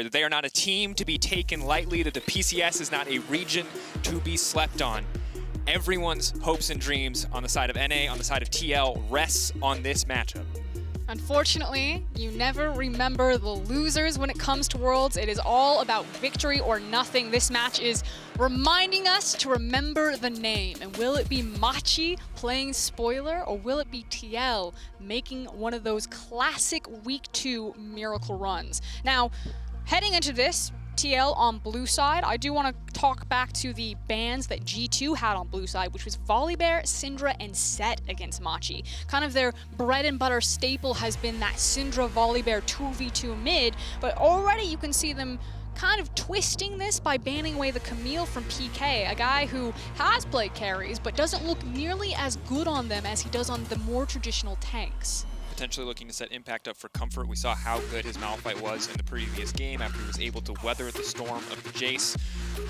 that they are not a team to be taken lightly, that the PCS is not a region to be slept on. Everyone's hopes and dreams on the side of NA, on the side of TL, rests on this matchup. Unfortunately, you never remember the losers when it comes to Worlds. It is all about victory or nothing. This match is reminding us to remember the name. And will it be Machi playing spoiler, or will it be TL making one of those classic Week 2 miracle runs? Now, heading into this, TL on blue side, I do want to talk back to the bans that G2 had on blue side, which was Volibear, Syndra, and Set against Machi. Kind of their bread and butter staple has been that Syndra Volibear 2v2 mid, but already you can see them kind of twisting this by banning away the Camille from PK, a guy who has played carries, but doesn't look nearly as good on them as he does on the more traditional tanks. Potentially looking to set Impact up for comfort. We saw how good his Malphite was in the previous game after he was able to weather the storm of the Jace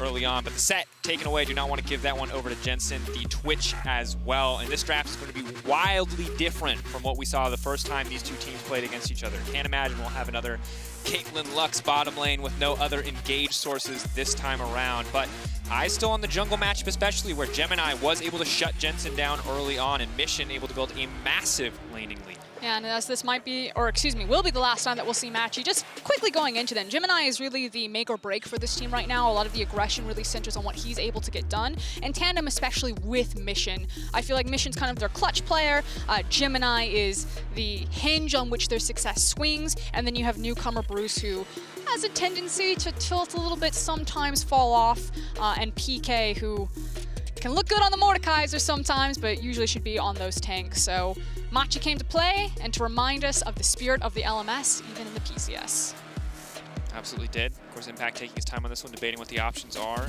early on. But the Set taken away. Do not want to give that one over to Jensen. The Twitch as well. And this draft is going to be wildly different from what we saw the first time these two teams played against each other. Can't imagine we'll have another Caitlyn Lux bottom lane with no other engaged sources this time around. But eyes still on the jungle matchup, especially where Gemini was able to shut Jensen down early on, and Mission able to build a massive laning lead. Yeah, and as this might be, or excuse me, will be the last time that we'll see Machi. Just quickly going into them, Gemini is really the make or break for this team right now. A lot of the aggression really centers on what he's able to get done, and tandem especially with Mission. I feel like Mission's kind of their clutch player. Gemini is the hinge on which their success swings, and then you have newcomer Bruce, who has a tendency to tilt a little bit, sometimes fall off, and PK, who can look good on the Mordekaiser sometimes, but usually should be on those tanks. So Machi came to play and to remind us of the spirit of the LMS, even in the PCS. Absolutely did. Of course, Impact taking his time on this one, debating what the options are.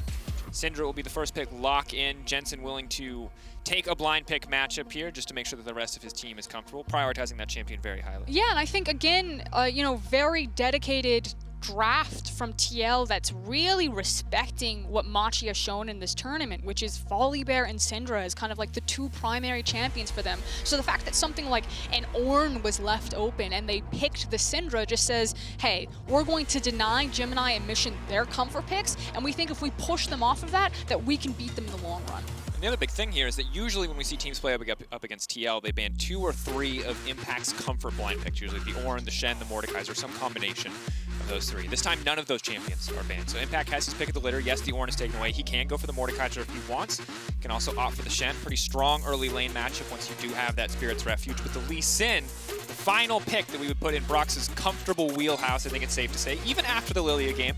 Syndra will be the first pick, lock in. Jensen willing to take a blind pick matchup here just to make sure that the rest of his team is comfortable, prioritizing that champion very highly. Yeah, and I think, again, you know, very dedicated draft from TL that's really respecting what Machi has shown in this tournament, which is Volibear and Syndra as kind of like the two primary champions for them. So the fact that something like an Ornn was left open and they picked the Syndra just says, hey, we're going to deny Gemini and Mission their comfort picks, and we think if we push them off of that, that we can beat them in the long run. And the other big thing here is that usually when we see teams play up against TL, they ban 2 or 3 of Impact's comfort blind picks, usually the Ornn, the Shen, the Mordekaiser, some combination of those 3. This time, none of those champions are banned. So Impact has his pick of the litter. Yes, the Ornn is taken away. He can go for the Mordekaiser if he wants. He can also opt for the Shen. Pretty strong early lane matchup once you do have that Spirit's Refuge. With the Lee Sin, the final pick that we would put in Brox's comfortable wheelhouse, I think it's safe to say, even after the Lilia game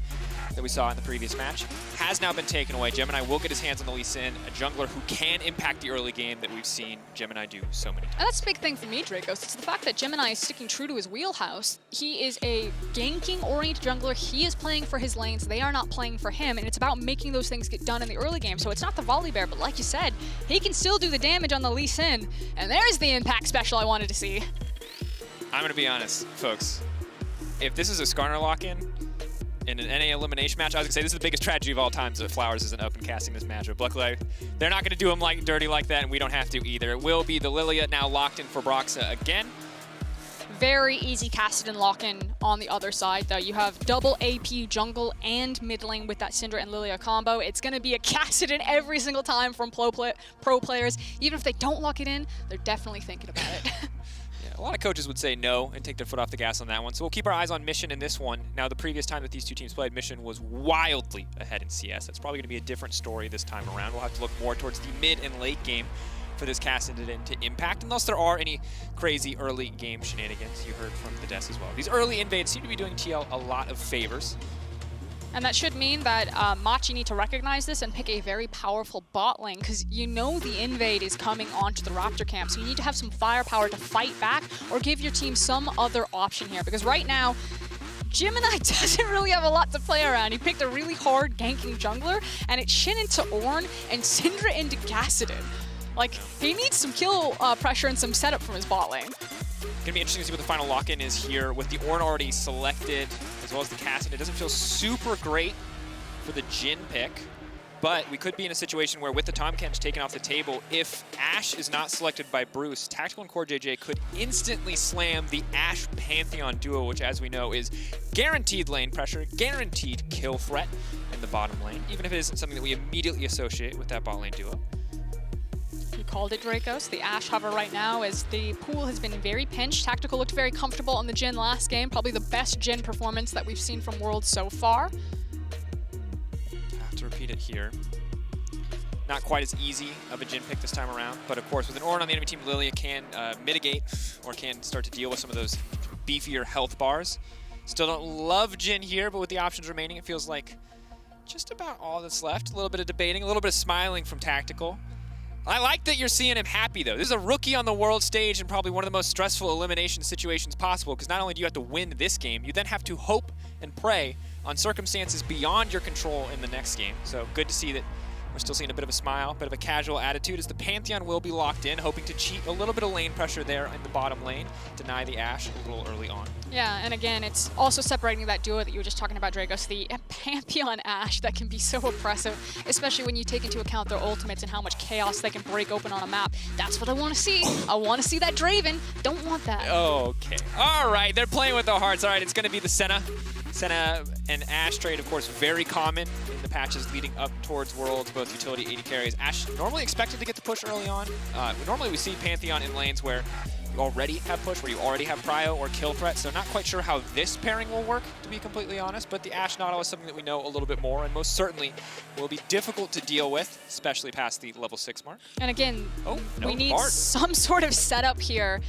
that we saw in the previous match, has now been taken away. Gemini will get his hands on the Lee Sin, a jungler who can impact the early game that we've seen Gemini do so many times. And that's a big thing for me, Dracos. It's the fact that Gemini is sticking true to his wheelhouse. He is a ganking-oriented jungler. He is playing for his lanes. They are not playing for him, and it's about making those things get done in the early game. So it's not the Volibear, but like you said, he can still do the damage on the Lee Sin. And there's the impact special I wanted to see. I'm going to be honest, folks. If this is a Skarner lock-in, in an NA elimination match, I was going to say this is the biggest tragedy of all time that Flowers isn't up and casting this matchup. Luckily, they're not going to do him like dirty like that, and we don't have to either. It will be the Lilia now locked in for Broxa again. Very easy Kassadin lock-in on the other side, though. You have double AP jungle and mid lane with that Syndra and Lilia combo. It's going to be a Kassadin every single time from pro players. Even if they don't lock it in, they're definitely thinking about it. A lot of coaches would say no and take their foot off the gas on that one. So we'll keep our eyes on Mission in this one. Now, the previous time that these two teams played, Mission was wildly ahead in CS. That's probably going to be a different story this time around. We'll have to look more towards the mid and late game for this Kassadin to impact, unless there are any crazy early game shenanigans you heard from the Des as well. These early invades seem to be doing TL a lot of favors. And that should mean that Machi need to recognize this and pick a very powerful bot lane, because you know the invade is coming onto the Raptor camp, so you need to have some firepower to fight back or give your team some other option here, because right now, Gemini doesn't really have a lot to play around. He picked a really hard ganking jungler, and it's Shin into Ornn and Syndra into Kassadin. Like, he needs some kill pressure and some setup from his bot lane. Gonna be interesting to see what the final lock-in is here with the Ornn already selected, as well as the Kassadin. It doesn't feel super great for the Jhin pick. But we could be in a situation where with the Tomcats taken off the table, if Ashe is not selected by Bruce, Tactical and Core JJ could instantly slam the Ashe Pantheon duo, which as we know is guaranteed lane pressure, guaranteed kill threat in the bottom lane, even if it isn't something that we immediately associate with that bot lane duo. You called it, Dracos. The Ashe hover right now as the pool has been very pinched. Tactical looked very comfortable on the Jhin last game, probably the best Jhin performance that we've seen from Worlds so far. To repeat it here. Not quite as easy of a Jhin pick this time around, but of course with an Ornn on the enemy team, Lilia can mitigate or can start to deal with some of those beefier health bars. Still don't love Jhin here, but with the options remaining, it feels like just about all that's left. A little bit of debating, a little bit of smiling from Tactical. I like that you're seeing him happy though. This is a rookie on the world stage and probably one of the most stressful elimination situations possible, because not only do you have to win this game, you then have to hope and pray on circumstances beyond your control in the next game. So good to see that we're still seeing a bit of a smile, bit of a casual attitude as the Pantheon will be locked in, hoping to cheat a little bit of lane pressure there in the bottom lane, deny the Ashe a little early on. Yeah, and again, it's also separating that duo that you were just talking about, Dracos, the Pantheon Ashe that can be so oppressive, especially when you take into account their ultimates and how much chaos they can break open on a map. That's what I want to see. I want to see that Draven. Don't want that. Okay. All right, they're playing with their hearts. All right, it's going to be the Senna and Ashe trade, of course, very common in the patches leading up towards Worlds, both utility AD carries. Ashe normally expected to get the push early on. Normally we see Pantheon in lanes where you already have push, where you already have prio or kill threat, so not quite sure how this pairing will work, to be completely honest, but the Ashe Nautilus is something that we know a little bit more and most certainly will be difficult to deal with, especially past the level 6 mark. And again, we need Bard. some sort of setup here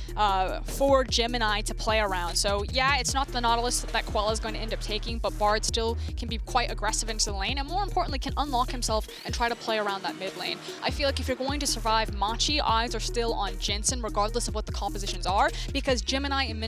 for Gemini to play around. So yeah, it's not the Nautilus that Quella is going to end up taking, but Bard still can be quite aggressive into the lane, and more importantly, can unlock himself and try to play around that mid lane. I feel like if you're going to survive, Machi, eyes are still on Jensen, regardless of what the compositions are, because Gemini and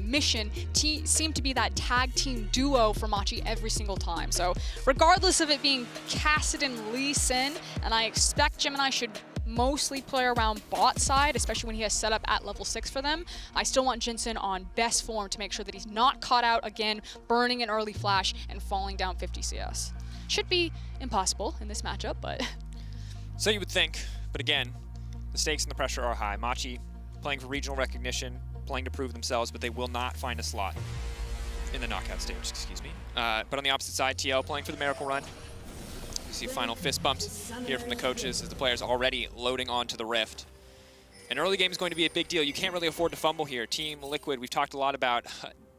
Mission seem to be that tag team duo for Machi every single time. So regardless of it being Kassadin, Lee Sin, and I expect Gemini should mostly play around bot side, especially when he has set up at level 6 for them, I still want Jensen on best form to make sure that he's not caught out again, burning an early flash and falling down 50 CS. Should be impossible in this matchup, but... So you would think, but again, the stakes and the pressure are high. Machi playing for regional recognition, playing to prove themselves, but they will not find a slot in the knockout stage, excuse me. But on the opposite side, TL playing for the Miracle Run. You see final fist bumps here from the coaches as the players already loading onto the Rift. An early game is going to be a big deal. You can't really afford to fumble here. Team Liquid, we've talked a lot about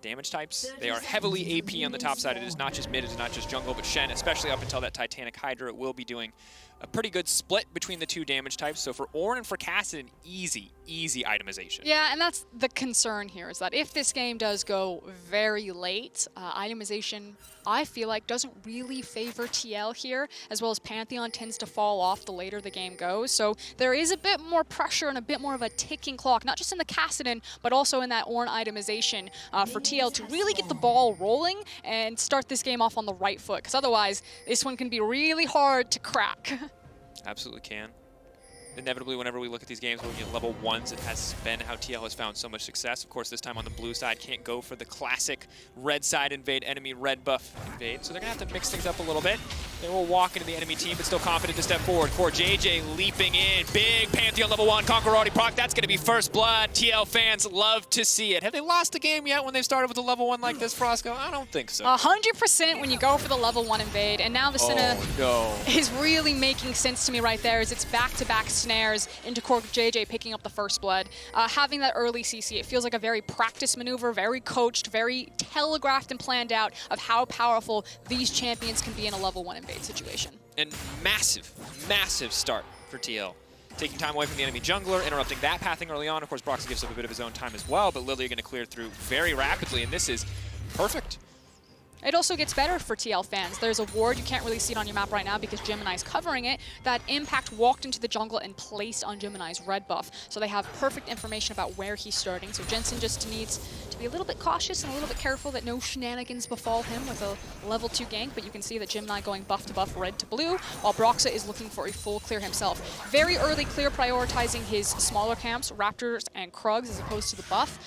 damage types. They are heavily AP on the top side. It is not just mid, it is not just jungle, but Shen, especially up until that Titanic Hydra, will be doing a pretty good split between the two damage types. So for Ornn and for Kassadin, easy itemization. Yeah, and that's the concern here, is that if this game does go very late, itemization, I feel like, doesn't really favor TL here, as well as Pantheon tends to fall off the later the game goes. So there is a bit more pressure and a bit more of a ticking clock, not just in the Kassadin, but also in that Ornn itemization for TL to really get the ball rolling and start this game off on the right foot, because otherwise this one can be really hard to crack. Absolutely can. Inevitably, whenever we look at these games, looking at level 1s, it has been how TL has found so much success. Of course, this time on the blue side, can't go for the classic red side invade, enemy red buff invade. So they're going to have to mix things up a little bit. They will walk into the enemy team, but still confident to step forward. Core JJ leaping in. Big Pantheon level 1, Conqueror already proc. That's going to be first blood. TL fans love to see it. Have they lost a game yet when they've started with a level 1 like this, Frosco? I don't think so. 100% when you go for the level 1 invade, and now the Senna is really making sense to me right there, as it's back-to-back snares into Core JJ picking up the first blood. Having that early CC, it feels like a very practiced maneuver, very coached, very telegraphed and planned out of how powerful these champions can be in a level 1 invade situation. And massive start for TL. Taking time away from the enemy jungler, interrupting that pathing early on. Of course, Broxy gives up a bit of his own time as well, but Lilia going to clear through very rapidly, and this is perfect. It also gets better for TL fans. There's a ward, you can't really see it on your map right now because Gemini's covering it, that Impact walked into the jungle and placed on Gemini's red buff. So they have perfect information about where he's starting. So Jensen just needs to be a little bit cautious and a little bit careful that no shenanigans befall him with a level 2 gank, but you can see that Gemini going buff to buff, red to blue, while Broxa is looking for a full clear himself. Very early clear, prioritizing his smaller camps, Raptors and Krugs, as opposed to the buff,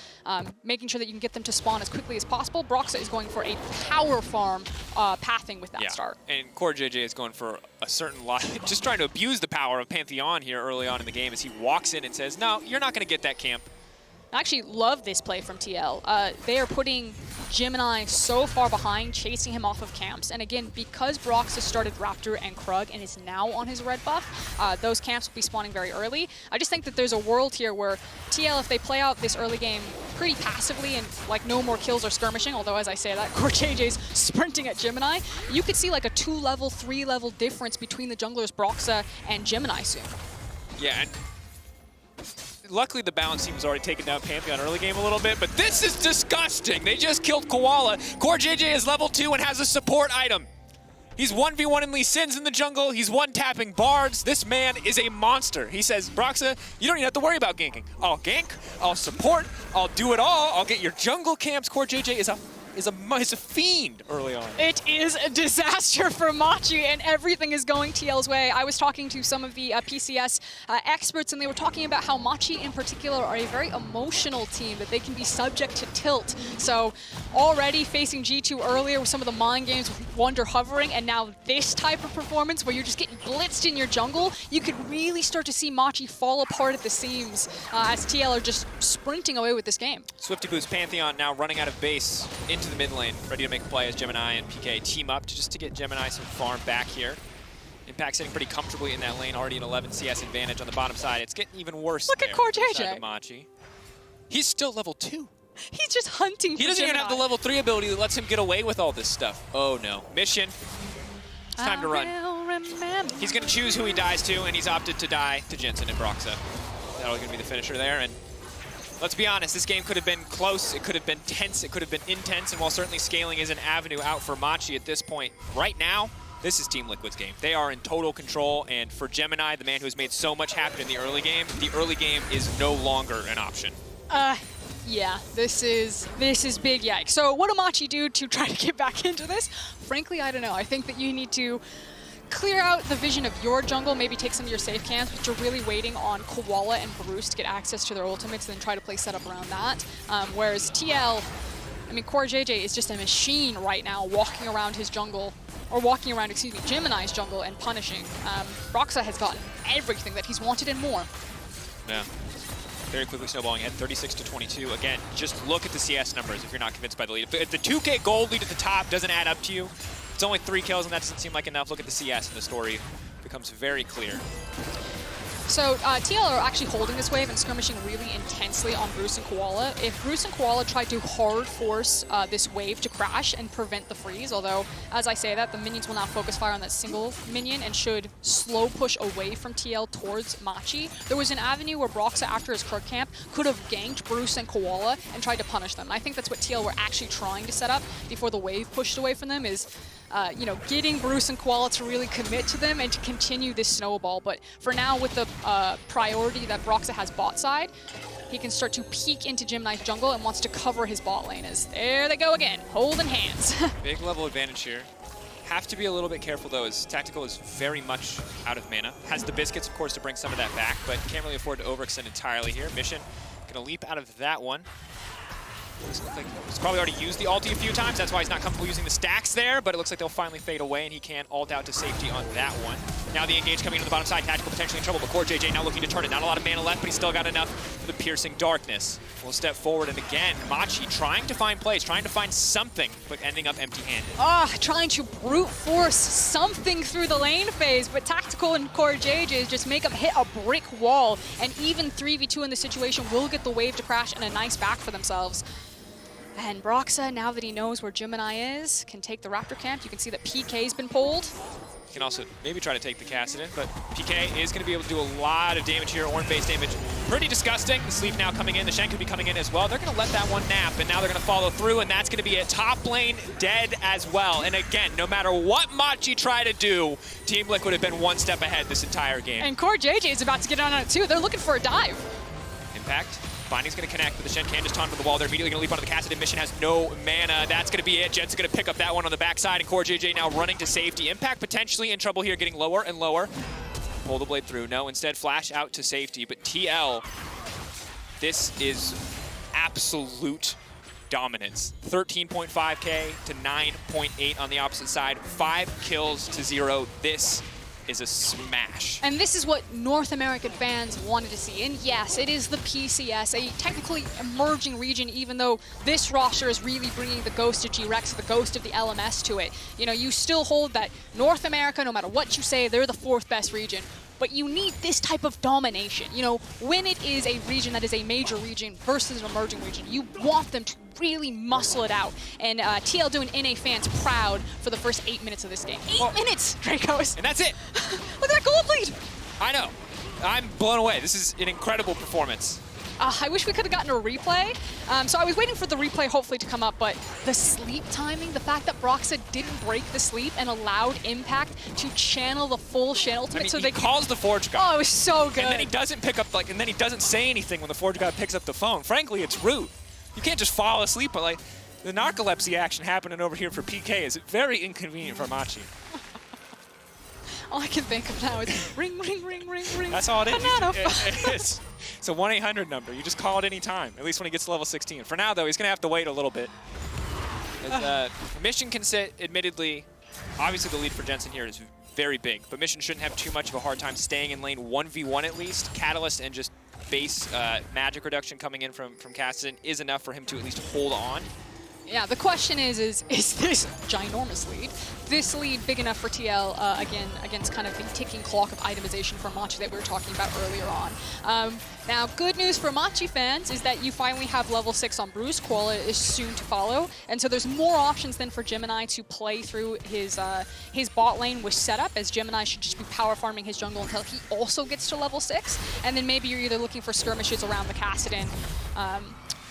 making sure that you can get them to spawn as quickly as possible. Broxa is going for a power power farm pathing with that start. And Core JJ is going for a certain lot, just trying to abuse the power of Pantheon here early on in the game as he walks in and says, no, you're not going to get that camp. I actually love this play from TL. They are putting Gemini so far behind, chasing him off of camps. And again, because Brox has started Raptor and Krug and is now on his red buff, those camps will be spawning very early. I just think that there's a world here where TL, if they play out this early game pretty passively and like no more kills or skirmishing, although as I say that, Core JJ's sprinting at Gemini, you could see like a 2-level, 3-level difference between the junglers Broxa and Gemini soon. Yeah, and luckily the balance team has already taken down Pantheon early game a little bit, but this is disgusting. They just killed Koala. Core JJ is level 2 and has a support item. He's 1v1 in Lee Sin's in the jungle. He's one-tapping bards. This man is a monster. He says, Broxa, you don't even have to worry about ganking. I'll gank, I'll support, I'll do it all. I'll get your jungle camps. Core JJ is a fiend early on. It is a disaster for Machi, and everything is going TL's way. I was talking to some of the PCS experts, and they were talking about how Machi in particular are a very emotional team, that they can be subject to tilt. So already facing G2 earlier with some of the mind games with Wonder hovering, and now this type of performance where you're just getting blitzed in your jungle, you could really start to see Machi fall apart at the seams as TL are just sprinting away with this game. Swifty Boost Pantheon now running out of base into the mid lane, ready to make a play as Gemini and PK team up just to get Gemini some farm back here. Impact sitting pretty comfortably in that lane, already an 11 CS advantage on the bottom side. It's getting even worse. Look at Core JJ. Machi. He's still level 2. He's just hunting for He doesn't Gemini. even have the level 3 ability that lets him get away with all this stuff. Oh no. Mission. It's time to run. He's going to choose who he dies to, and he's opted to die to Jensen and Broxa. That'll going to be the finisher there. And let's be honest, this game could have been close, it could have been tense, it could have been intense, and while certainly scaling is an avenue out for Machi at this point, right now, this is Team Liquid's game. They are in total control, and for Gemini, the man who has made so much happen in the early game is no longer an option. Yeah, this is big yikes. So what do Machi do to try to get back into this? Frankly, I don't know. I think that you need to clear out the vision of your jungle, maybe take some of your safe camps, but you're really waiting on Koala and Bruce to get access to their ultimates and then try to play setup around that. Whereas TL, I mean, Core JJ is just a machine right now walking around his jungle, or walking around, excuse me, Gemini's jungle and punishing. Broxa has gotten everything that he's wanted and more. Yeah. Very quickly snowballing ahead, 36-22. Again, just look at the CS numbers if you're not convinced by the lead. If the 2K gold lead at the top doesn't add up to you, it's only 3 kills, and that doesn't seem like enough. Look at the CS, and the story becomes very clear. So TL are actually holding this wave and skirmishing really intensely on Bruce and Koala. If Bruce and Koala tried to hard force this wave to crash and prevent the freeze, although as I say that, the minions will now focus fire on that single minion and should slow push away from TL towards Machi. There was an avenue where Broxa, after his Krug camp, could have ganked Bruce and Koala and tried to punish them. And I think that's what TL were actually trying to set up before the wave pushed away from them, is you know, getting Bruce and Koala to really commit to them and to continue this snowball. But for now, with the priority that Broxa has bot side, he can start to peek into Gemini's jungle and wants to cover his bot lane. As there they go again, holding hands. Big level advantage here. Have to be a little bit careful though, as Tactical is very much out of mana. Has the biscuits, of course, to bring some of that back, but can't really afford to overextend entirely here. Mission gonna leap out of that one. Looks like he's probably already used the ulti a few times. That's why he's not comfortable using the stacks there, but it looks like they'll finally fade away, and he can ult out to safety on that one. Now the engage coming into the bottom side. Tactical potentially in trouble, but Core JJ now looking to turn it. Not a lot of mana left, but he's still got enough for the piercing darkness. We'll step forward, and again, Machi trying to find plays, trying to find something, but ending up empty-handed. Trying to brute force something through the lane phase, but Tactical and Core JJ just make them hit a brick wall, and even 3v2 in this situation will get the wave to crash and a nice back for themselves. And Broxa, now that he knows where Gemini is, can take the Raptor camp. You can see that PK's been pulled. He can also maybe try to take the Kassadin, but PK is going to be able to do a lot of damage here, Ornn-based damage. Pretty disgusting. The sleep now coming in. The Shen could be coming in as well. They're going to let that one nap, and now they're going to follow through, and that's going to be it. Top lane dead as well. And again, no matter what Machi tried to do, Team Liquid have been one step ahead this entire game. And Core JJ is about to get on it too. They're looking for a dive. Impact. Binding's going to connect, but the Shen can just taunt for the wall. They're immediately going to leap onto the Kassadin. Mission has no mana. That's going to be it. Jet's going to pick up that one on the backside, and Core JJ now running to safety. Impact potentially in trouble here, getting lower and lower. Pull the blade through. No, instead flash out to safety. But TL, this is absolute dominance. 13.5K to 9.8 on the opposite side. 5 kills to 0. This is a smash. And this is what North American fans wanted to see. And yes, it is the PCS, a technically emerging region, even though this roster is really bringing the ghost of G-Rex, the ghost of the LMS to it. You know, you still hold that North America, no matter what you say, they're the 4th best region. But you need this type of domination. You know, when it is a region that is a major region versus an emerging region, you want them to really muscle it out. And TL doing NA fans proud for the first 8 minutes of this game. 8 minutes, Dracos. And that's it. Look at that gold lead. I know. I'm blown away. This is an incredible performance. I wish we could have gotten a replay. So I was waiting for the replay hopefully to come up, but the sleep timing, the fact that Broxa didn't break the sleep and allowed Impact to channel the full Shen ultimate, I mean, so he they calls the Forge God. Oh, it was so good. And then he doesn't pick up, and then he doesn't say anything when the Forge God picks up the phone. Frankly, it's rude. You can't just fall asleep, but like, the narcolepsy action happening over here for PK is very inconvenient for Machi. All I can think of now is ring, ring, ring, ring, ring. That's all it is. Banana. It's a 1-800 number. You just call it any time, at least when he gets to level 16. For now, though, he's going to have to wait a little bit. Mission can sit, admittedly, obviously the lead for Jensen here is very big, but Mission shouldn't have too much of a hard time staying in lane 1v1 at least. Catalyst and just base magic reduction coming in from Cassidy is enough for him to at least hold on. Yeah, the question is this ginormous lead, this lead big enough for TL, again, against kind of the ticking clock of itemization for Machi that we were talking about earlier on. Now, good news for Machi fans is that you finally have level 6 on Bruce. Koala is soon to follow, and so there's more options than for Gemini to play through his bot lane with setup, as Gemini should just be power farming his jungle until he also gets to level 6, and then maybe you're either looking for skirmishes around the Cassidy,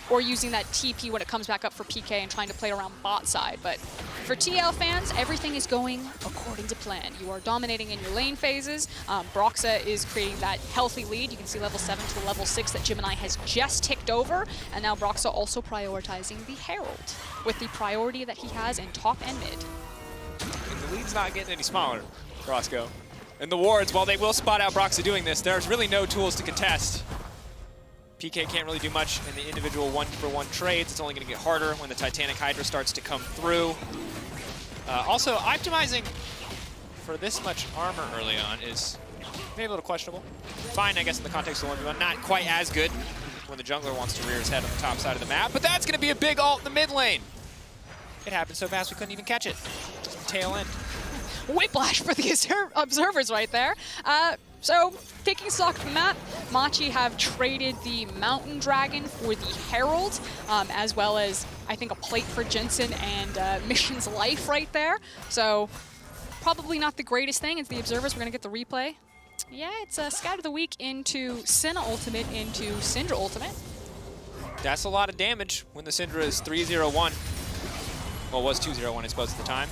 or using that TP when it comes back up for PK and trying to play around bot side. But for TL fans, everything is going according to plan. You are dominating in your lane phases. Broxa is creating that healthy lead. You can see level 7 to level 6 that Gemini has just ticked over. And now Broxa also prioritizing the Herald with the priority that he has in top and mid. And the lead's not getting any smaller, Roscoe. And the wards, while they will spot out Broxa doing this, there's really no tools to contest. PK can't really do much in the individual one-for-one trades. It's only going to get harder when the Titanic Hydra starts to come through. Also, optimizing for this much armor early on is maybe a little questionable. Fine, I guess, in the context of 1v1. Not quite as good when the jungler wants to rear his head on the top side of the map, but that's going to be a big ult in the mid lane. It happened so fast we couldn't even catch it. Just tail end. Whiplash for the observers right there. So, taking stock of the map, Machi have traded the Mountain Dragon for the Herald, as well as, I think, a plate for Jensen and Mission's life right there. So, probably not the greatest thing. It's the observers. We're going to get the replay. Yeah, it's a Scout of the Week into Senna Ultimate into Syndra Ultimate. That's a lot of damage when the Syndra is 3-0-1. Well, it was 2-0-1, I suppose, at the time.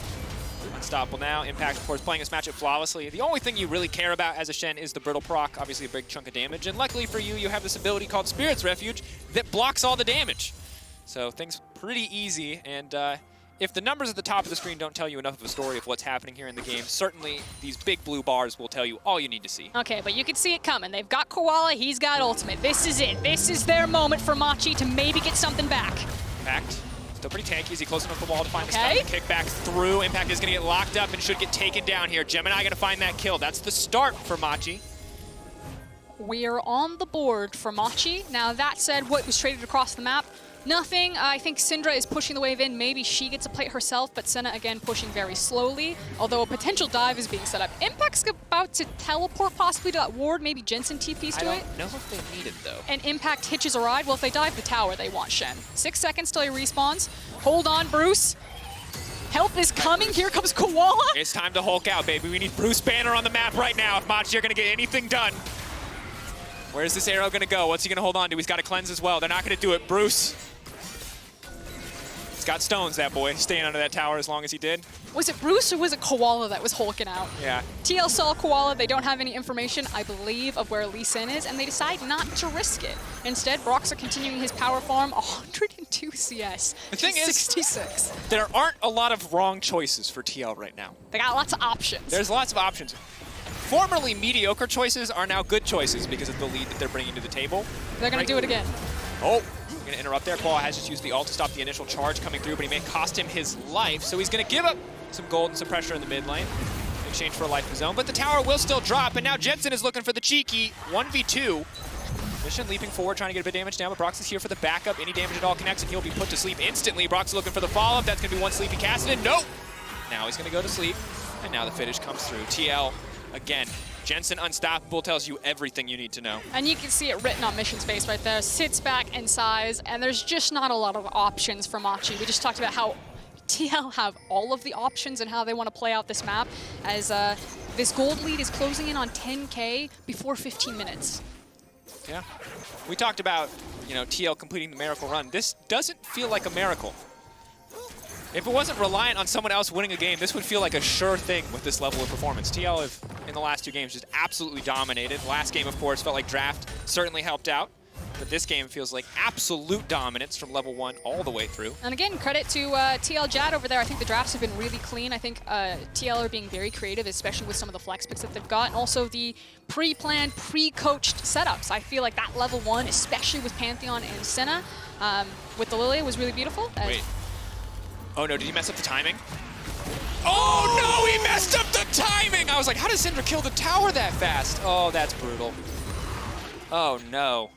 Unstoppable now. Impact, of course, playing this matchup flawlessly. The only thing you really care about as a Shen is the brittle proc, obviously a big chunk of damage. And luckily for you, you have this ability called Spirit's Refuge that blocks all the damage. So things pretty easy. And if the numbers at the top of the screen don't tell you enough of a story of what's happening here in the game, certainly these big blue bars will tell you all you need to see. Okay, but you can see it coming. They've got Koala, he's got Ultimate. This is it. This is their moment for Machi to maybe get something back. Impact. Still pretty tanky. Is he close enough to the wall to find the stun? Kick back through. Impact is going to get locked up and should get taken down here. Gemini going to find that kill. That's the start for Machi. We're on the board for Machi. Now, that said, what was traded across the map? Nothing. I think Syndra is pushing the wave in. Maybe she gets a plate herself, but Senna, again, pushing very slowly, although a potential dive is being set up. Impact's about to teleport possibly to that ward. Maybe Jensen TP's to it. I don't know if they need it, though. And Impact hitches a ride. Well, if they dive the tower, they want Shen. 6 seconds till he respawns. Hold on, Bruce. Help is coming. Here comes Koala. It's time to Hulk out, baby. We need Bruce Banner on the map right now if Machi are going to get anything done. Where's this arrow going to go? What's he going to hold on to? He's got to cleanse as well. They're not going to do it. Bruce. He's got stones, that boy, staying under that tower as long as he did. Was it Bruce or was it Koala that was hulking out? Yeah. TL saw Koala. They don't have any information, I believe, of where Lee Sin is, and they decide not to risk it. Instead, Broxa continuing his power farm, 102 CS. The thing is, 66. There aren't a lot of wrong choices for TL right now. They got lots of options. There's lots of options. Formerly mediocre choices are now good choices because of the lead that they're bringing to the table. They're going to do it again. Oh, Going to interrupt there. Paul has just used the ult to stop the initial charge coming through, but he may cost him his life. So he's going to give up some gold and some pressure in the mid lane in exchange for a life of his own. But the tower will still drop, and now Jensen is looking for the cheeky 1v2. Mission leaping forward, trying to get a bit of damage down, but Brox is here for the backup. Any damage at all connects, and he'll be put to sleep instantly. Brox looking for the follow-up. That's going to be one sleepy Cassidy. Nope! Now he's going to go to sleep, and now the finish comes through. TL, again, Jensen unstoppable tells you everything you need to know. And you can see it written on Mission's face right there. Sits back in size, and there's just not a lot of options for Machi. We just talked about how TL have all of the options and how they want to play out this map, as this gold lead is closing in on 10K before 15 minutes. Yeah. We talked about, TL completing the miracle run. This doesn't feel like a miracle. If it wasn't reliant on someone else winning a game, this would feel like a sure thing with this level of performance. TL have, in the last 2 games, just absolutely dominated. Last game, of course, felt like draft certainly helped out. But this game feels like absolute dominance from level 1 all the way through. And again, credit to TL Jad over there. I think the drafts have been really clean. I think TL are being very creative, especially with some of the flex picks that they've got. And also the pre-planned, pre-coached setups. I feel like that level 1, especially with Pantheon and Senna, with the Lilia, was really beautiful. Wait. Oh no, did he mess up the timing? Oh no, he messed up the timing! I was like, how does Syndra kill the tower that fast? Oh, that's brutal. Oh no.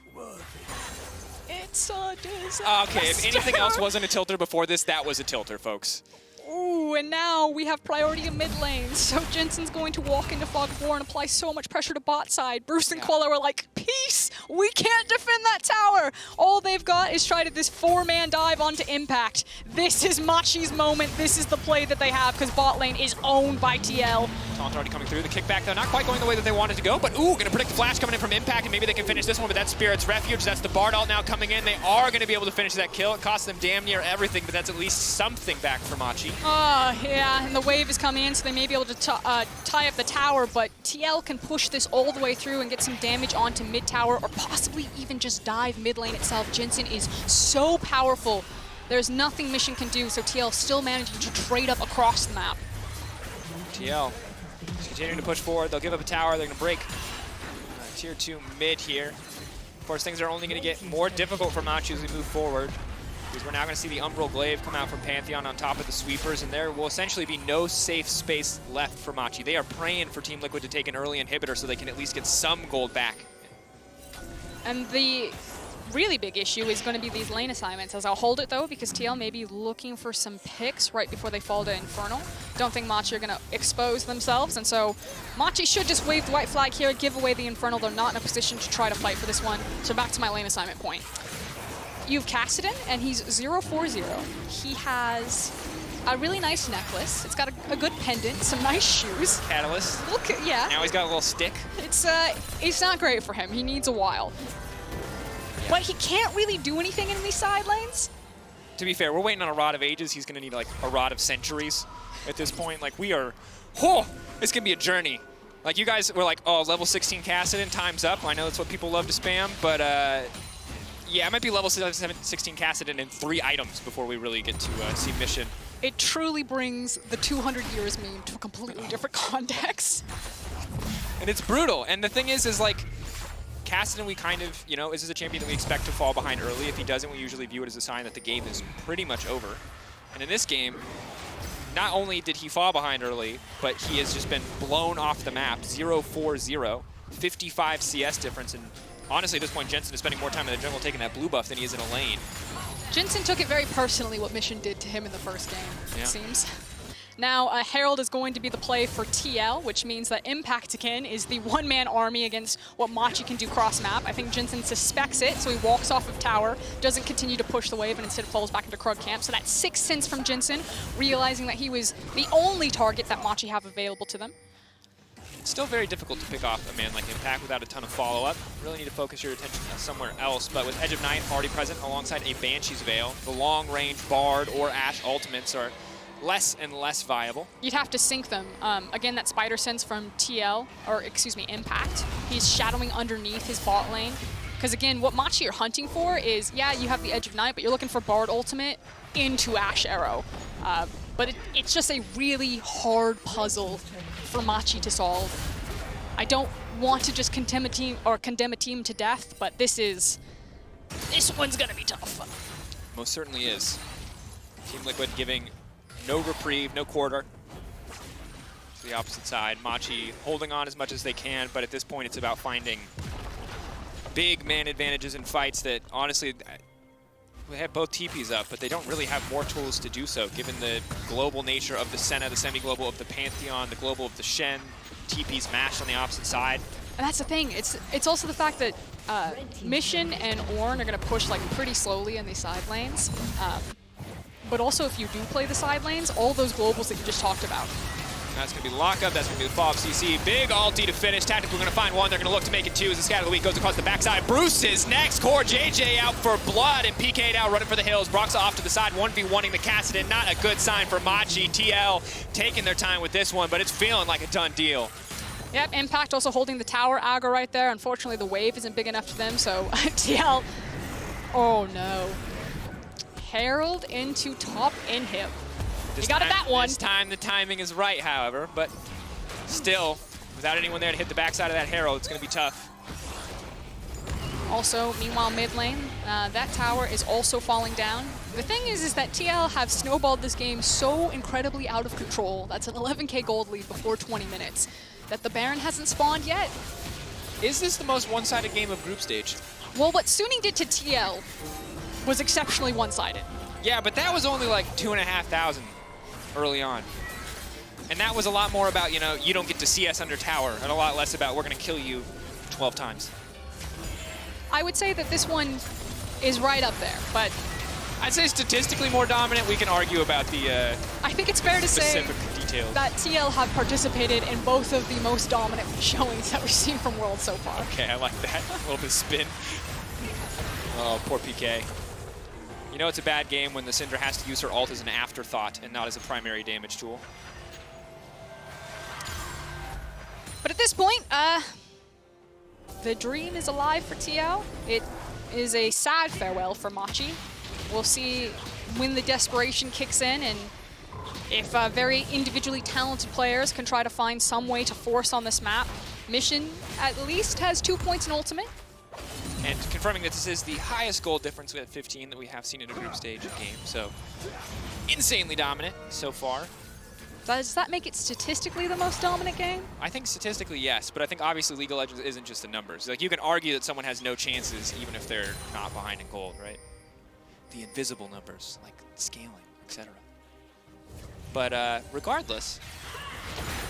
It's a disaster. Okay, if anything else wasn't a tilter before this, that was a tilter, folks. Ooh, and now we have priority in mid lane. So Jensen's going to walk into Fog of War and apply so much pressure to bot side. Bruce and Quella are like, peace! We can't defend that tower! All they've got is tried this 4-man dive onto Impact. This is Machi's moment. This is the play that they have, because bot lane is owned by TL. Taunt already coming through. The kickback, though, not quite going the way that they wanted to go, but ooh, gonna predict the flash coming in from Impact, and maybe they can finish this one, but that's Spirit's Refuge. That's the Bard ult now coming in. They are gonna be able to finish that kill. It costs them damn near everything, but that's at least something back for Machi. Yeah, and the wave is coming in, so they may be able to tie up the tower, but TL can push this all the way through and get some damage onto mid tower, or possibly even just dive mid lane itself. Jensen is so powerful. There's nothing Mission can do, so TL still managing to trade up across the map. TL just continuing to push forward. They'll give up a tower. They're going to break tier 2 mid here. Of course, things are only going to get more difficult for Machi as we move forward, because we're now going to see the Umbral Glaive come out from Pantheon on top of the sweepers, and there will essentially be no safe space left for Machi. They are praying for Team Liquid to take an early inhibitor so they can at least get some gold back. And the really big issue is going to be these lane assignments, as I'll hold it though, because TL may be looking for some picks right before they fall to Infernal. Don't think Machi are going to expose themselves, and so Machi should just wave the white flag here, give away the Infernal. They're not in a position to try to fight for this one. So back to my lane assignment point. You have Cassidy, and he's 0-4-0. He has a really nice necklace. It's got a good pendant, some nice shoes. Catalyst. Look, yeah. Now he's got a little stick. It's not great for him. He needs a while. Yeah. But he can't really do anything in these side lanes. To be fair, we're waiting on a Rod of Ages. He's going to need like a Rod of Centuries at this point. Like we are, it's going to be a journey. Like you guys were like, oh, level 16 Cassidy, time's up. I know that's what people love to spam, but yeah, it might be level 16 Cassidy in 3 items before we really get to see Mission. It truly brings the 200 years meme to a completely different context. And it's brutal. And the thing is like, Cassidy, we kind of, this is a champion that we expect to fall behind early. If he doesn't, we usually view it as a sign that the game is pretty much over. And in this game, not only did he fall behind early, but he has just been blown off the map. 0-4-0, 55 CS difference. And honestly, at this point, Jensen is spending more time in the jungle taking that blue buff than he is in a lane. Jensen took it very personally what Mission did to him in the first game, yeah. It seems. Now, Herald is going to be the play for TL, which means that Impact again is the one-man army against what Machi can do cross-map. I think Jensen suspects it, so he walks off of tower, doesn't continue to push the wave, and instead falls back into Krug camp. So that's 6 cents from Jensen, realizing that he was the only target that Machi have available to them. It's still very difficult to pick off a man like Impact without a ton of follow-up. Really need to focus your attention somewhere else. But with Edge of Night already present alongside a Banshee's Veil, the long-range Bard or Ashe ultimates are less and less viable. You'd have to sync them. Again, that Spider Sense from TL, or excuse me, Impact. He's shadowing underneath his bot lane. Because again, what Machi are hunting for is, yeah, you have the Edge of Night, but you're looking for Bard ultimate into Ashe Arrow. But it's just a really hard puzzle for Machi to solve. I don't want to just condemn a team to death, but this is This one's gonna be tough. Most certainly is. Team Liquid giving no reprieve, no quarter to the opposite side. Machi holding on as much as they can, but at this point it's about finding big man advantages in fights that honestly, they have both TPs up, but they don't really have more tools to do so, given the global nature of the Senna, the semi-global of the Pantheon, the global of the Shen, TPs mashed on the opposite side. And that's the thing. It's also the fact that Mission and Ornn are going to push like pretty slowly in these side lanes. But also, if you do play the side lanes, all those globals that you just talked about. That's going to be the lockup. That's going to be the fall of CC. Big ulti to finish. Tactical going to find one. They're going to look to make it two as the scatter of the week goes across the backside. Bruce is next. Core JJ out for blood, and PK now running for the hills. Broxah off to the side, 1v1ing the Kassadin. Not a good sign for Machi. TL taking their time with this one, but it's feeling like a done deal. Yep, Impact also holding the tower aggro right there. Unfortunately, the wave isn't big enough for them, so TL. Oh no. Herald into top inhib. You got it that one. This time the timing is right, however, but still, without anyone there to hit the backside of that Herald, it's going to be tough. Also, meanwhile, mid lane, that tower is also falling down. The thing is that TL have snowballed this game so incredibly out of control. That's an 11k gold lead before 20 minutes. That the Baron hasn't spawned yet. Is this the most one-sided game of group stage? Well, what Suning did to TL was exceptionally one-sided. Yeah, but that was only like 2,500 early on. And that was a lot more about, you know, you don't get to see us under tower, and a lot less about we're going to kill you 12 times. I would say that this one is right up there, but I'd say statistically more dominant. We can argue about the I think it's fair to say details. that TL have participated in both of the most dominant showings that we've seen from World so far. Okay, I like that. A little bit of spin. Oh, poor PK. You know it's a bad game when the Syndra has to use her ult as an afterthought and not as a primary damage tool. But at this point, the dream is alive for TL. It is a sad farewell for Machi. We'll see when the desperation kicks in and if very individually talented players can try to find some way to force on this map. Mission at least has 2 points in ultimate. And confirming that this is the highest goal difference at 15 that we have seen in a group stage game. So insanely dominant so far. Does that make it statistically the most dominant game? I think statistically, yes, but I think obviously League of Legends isn't just the numbers. Like, you can argue that someone has no chances even if they're not behind in gold, right? The invisible numbers, like scaling, etc. But regardless,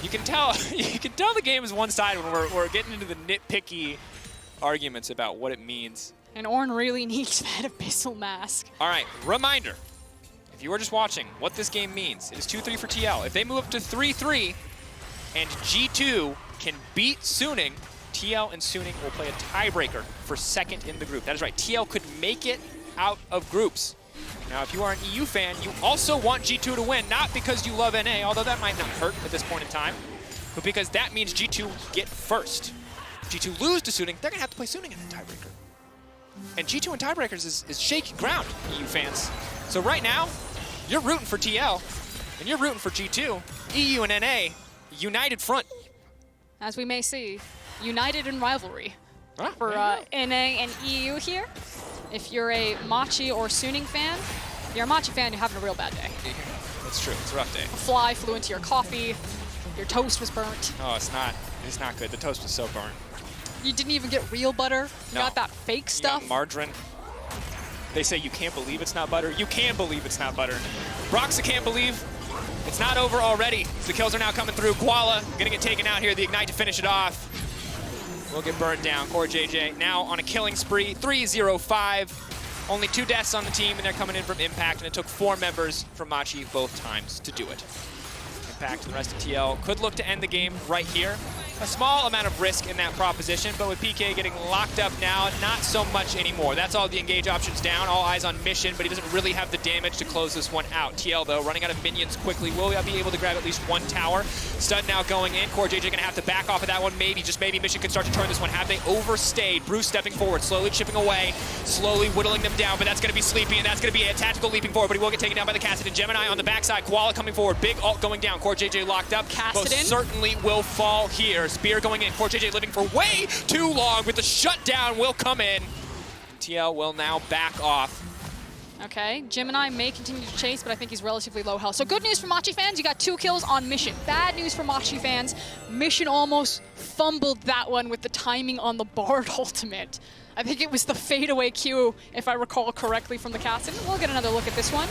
you can tell the game is one-sided when we're getting into the nitpicky arguments about what it means. And Ornn really needs that Abyssal Mask. All right, reminder. If you were just watching what this game means, it is 2-3 for TL. If they move up to 3-3 and G2 can beat Suning, TL and Suning will play a tiebreaker for second in the group. That is right, TL could make it out of groups. Now, if you are an EU fan, you also want G2 to win, not because you love NA, although that might not hurt at this point in time, but because that means G2 get first. If G2 lose to Suning, they're going to have to play Suning in the tiebreaker. And G2 in tiebreakers is shaky ground, EU fans. So right now, you're rooting for TL, and you're rooting for G2. EU and NA, united front. As we may see, united in rivalry for NA and EU here. If you're a Machi or Suning fan, if you're a Machi fan, you're having a real bad day. That's true, it's a rough day. A fly flew into your coffee, your toast was burnt. Oh, it's not good. The toast was so burnt. You didn't even get real butter. You got that fake stuff. You got margarine. They say you can't believe it's not butter. You can believe it's not butter. Broxah can't believe it's not over already. The kills are now coming through. Koala gonna get taken out here. The Ignite to finish it off. We'll get burned down. Core JJ now on a killing spree. 3-0-5. Only 2 deaths on the team, and they're coming in from Impact, and it took 4 members from Machi both times to do it. Impact and the rest of TL could look to end the game right here. A small amount of risk in that proposition, but with PK getting locked up now, not so much anymore. That's all the engage options down, all eyes on Mission, but he doesn't really have the damage to close this one out. TL, though, running out of minions quickly. Will be able to grab at least 1 tower. Stud now going in. Core JJ gonna have to back off of that one. Maybe, just maybe, Mission could start to turn this one. Have they overstayed? Bruce stepping forward, slowly chipping away, slowly whittling them down, but that's gonna be Sleepy, and that's gonna be a tactical leaping forward, but he will get taken down by the Kassadin. Gemini on the backside, Koala coming forward, big ult going down. Core JJ locked up. Kassadin most certainly will fall here. Spear going in. Core JJ living for way too long, with the shutdown will come in. TL will now back off. Okay, Gemini may continue to chase, but I think he's relatively low health. So good news for Machi fans, you got 2 kills on Mission. Bad news for Machi fans, Mission almost fumbled that one with the timing on the Bard ultimate. I think it was the fadeaway Q, if I recall correctly from the cast. And we'll get another look at this one.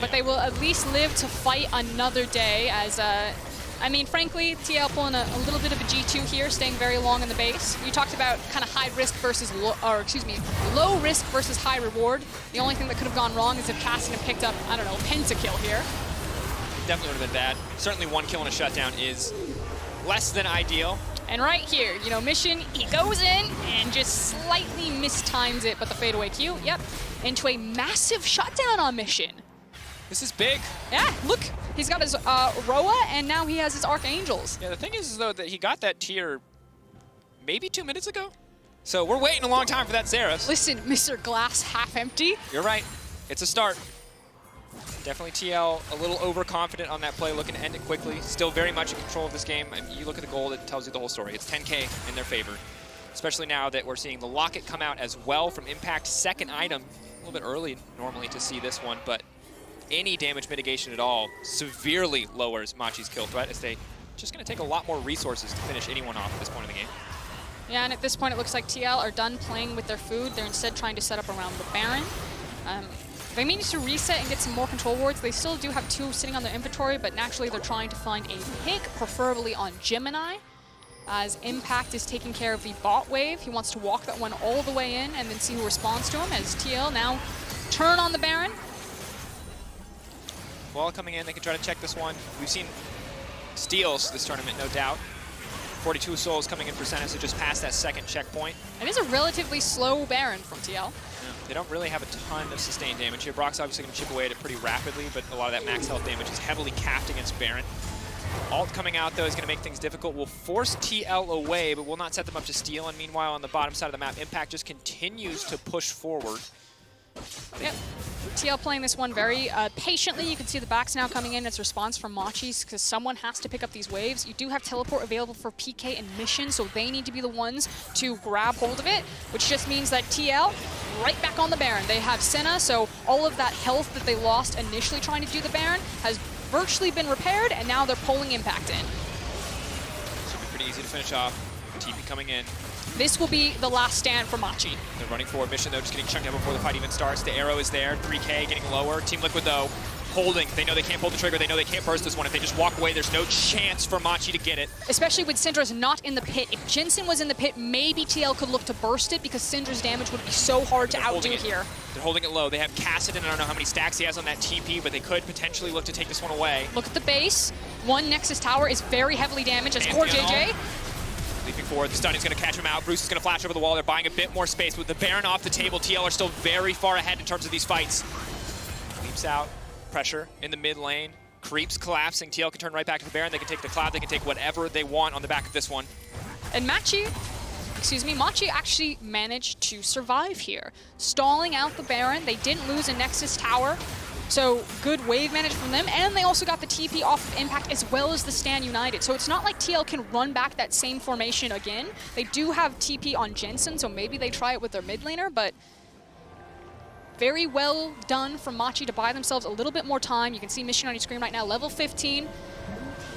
But they will at least live to fight another day as, I mean, frankly, TL pulling a little bit of a G2 here, staying very long in the base. You talked about kind of high risk versus, low risk versus high reward. The only thing that could have gone wrong is if Cassidy had picked up, I don't know, a pentakill here. Definitely would have been bad. Certainly 1 kill and a shutdown is less than ideal. And right here, you know, Mission, he goes in and just slightly mistimes it, but the fadeaway Q, yep, into a massive shutdown on Mission. This is big. Yeah, look, he's got his Roa, and now he has his Archangels. Yeah, the thing is, though, that he got that tier maybe 2 minutes ago. So we're waiting a long time for that Xerath. Listen, Mr. Glass half empty. You're right. It's a start. Definitely TL a little overconfident on that play, looking to end it quickly. Still very much in control of this game. I mean, you look at the goal, it tells you the whole story. It's 10K in their favor, especially now that we're seeing the Locket come out as well from Impact's second item. A little bit early normally to see this one, but any damage mitigation at all severely lowers Machi's kill threat, as they just going to take a lot more resources to finish anyone off at this point in the game. Yeah, and at this point it looks like TL are done playing with their food. They're instead trying to set up around the Baron. They may need to reset and get some more control wards. They still do have 2 sitting on their inventory, but naturally they're trying to find a pick, preferably on Gemini, as Impact is taking care of the bot wave. He wants to walk that one all the way in and then see who responds to him, as TL now turn on the Baron. Wall coming in, they can try to check this one. We've seen steals this tournament, no doubt. 42 souls coming in for Senna, so just past that second checkpoint. It is a relatively slow Baron from TL. Yeah, they don't really have a ton of sustained damage here. Brock's obviously going to chip away at it pretty rapidly, but a lot of that max health damage is heavily capped against Baron. Ult coming out, though, is going to make things difficult. Will force TL away, but will not set them up to steal. And meanwhile, on the bottom side of the map, Impact just continues to push forward. Yep. TL playing this one very patiently. You can see the backs now coming in. It's response from Machi's because someone has to pick up these waves. You do have teleport available for PK and Mission, so they need to be the ones to grab hold of it, which just means that TL right back on the Baron. They have Senna, so all of that health that they lost initially trying to do the Baron has virtually been repaired, and now they're pulling Impact in. Should be pretty easy to finish off. TP coming in. This will be the last stand for Machi. They're running forward. Mission, though, just getting chunked out before the fight even starts. The arrow is there. 3K getting lower. Team Liquid, though, holding. They know they can't pull the trigger. They know they can't burst this one. If they just walk away, there's no chance for Machi to get it. Especially with Syndra's not in the pit. If Jensen was in the pit, maybe TL could look to burst it because Syndra's damage would be so hard to outdo here. They're holding it low. They have Cassidy. I don't know how many stacks he has on that TP, but they could potentially look to take this one away. Look at the base. One Nexus tower is very heavily damaged as Core JJ. Leaping forward, the stun is going to catch him out. Bruce is going to flash over the wall. They're buying a bit more space. With the Baron off the table, TL are still very far ahead in terms of these fights. Leaps out, pressure in the mid lane. Creeps collapsing. TL can turn right back to the Baron. They can take the Cloud. They can take whatever they want on the back of this one. And Machi actually managed to survive here. Stalling out the Baron. They didn't lose a Nexus tower. So good wave management from them, and they also got the TP off of Impact as well as the Stand United. So it's not like TL can run back that same formation again. They do have TP on Jensen, so maybe they try it with their mid laner, but very well done from Machi to buy themselves a little bit more time. You can see Mission on your screen right now, level 15.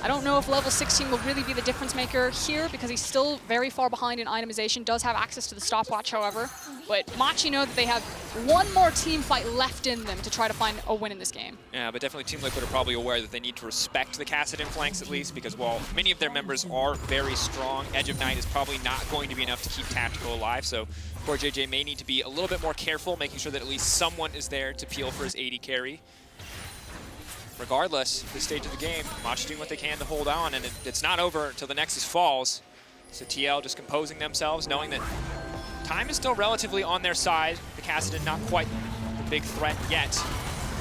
I don't know if level 16 will really be the difference maker here because he's still very far behind in itemization, does have access to the stopwatch, however. But Machi know that they have one more team fight left in them to try to find a win in this game. Yeah, but definitely Team Liquid are probably aware that they need to respect the Cassidy flanks at least, because while many of their members are very strong, Edge of Night is probably not going to be enough to keep Tactical alive. So Core JJ may need to be a little bit more careful, making sure that at least someone is there to peel for his 80 carry. Regardless, this stage of the game, Machi doing what they can to hold on, and it's not over until the Nexus falls. So TL just composing themselves, knowing that time is still relatively on their side. The Cassidy not quite the big threat yet.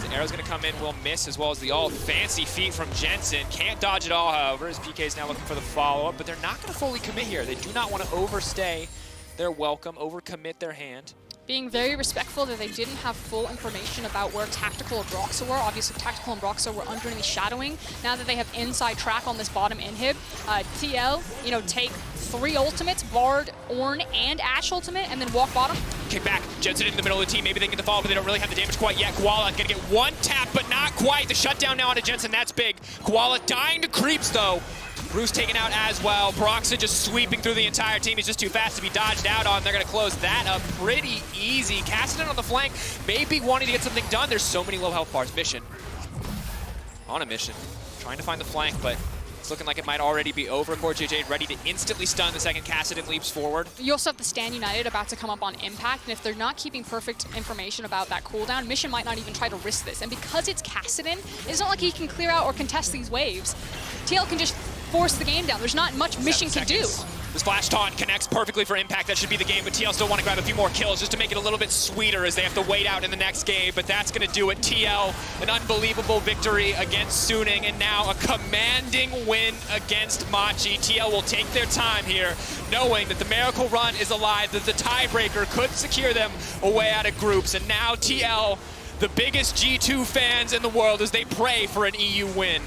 The arrow's going to come in, will miss, as well as the all fancy feet from Jensen. Can't dodge it all, however, as PK is now looking for the follow-up, but they're not going to fully commit here. They do not want to overstay their welcome, overcommit their hand. Being very respectful that they didn't have full information about where Tactical and Broxa were. Obviously, Tactical and Broxa were underneath shadowing. Now that they have inside track on this bottom inhib, TL, take 3 ultimates, Bard, Ornn, and Ashe ultimate, and then walk bottom. Kick back, Jensen in the middle of the team. Maybe they can get the follow, but they don't really have the damage quite yet. Koala gonna get one tap, but not quite. The shutdown now onto Jensen, that's big. Koala dying to creeps though. Bruce taken out as well. Broxa just sweeping through the entire team. He's just too fast to be dodged out on. They're gonna close that up pretty easy. Cassidy on the flank, maybe wanting to get something done. There's so many low health bars. Mission. On a mission. Trying to find the flank, but it's looking like it might already be over. CoreJJ ready to instantly stun the second Cassidy leaps forward. You also have the Stand United about to come up on Impact, and if they're not keeping perfect information about that cooldown, Mission might not even try to risk this. And because it's Cassidy, it's not like he can clear out or contest these waves. TL can just force the game down. There's not much Mission can do. The splash taunt connects perfectly for Impact. That should be the game, but TL still want to grab a few more kills just to make it a little bit sweeter as they have to wait out in the next game, but that's going to do it. TL, an unbelievable victory against Suning, and now a commanding win against Machi. TL will take their time here, knowing that the Miracle Run is alive, that the tiebreaker could secure them a way out of groups, and now TL, the biggest G2 fans in the world, as they pray for an EU win.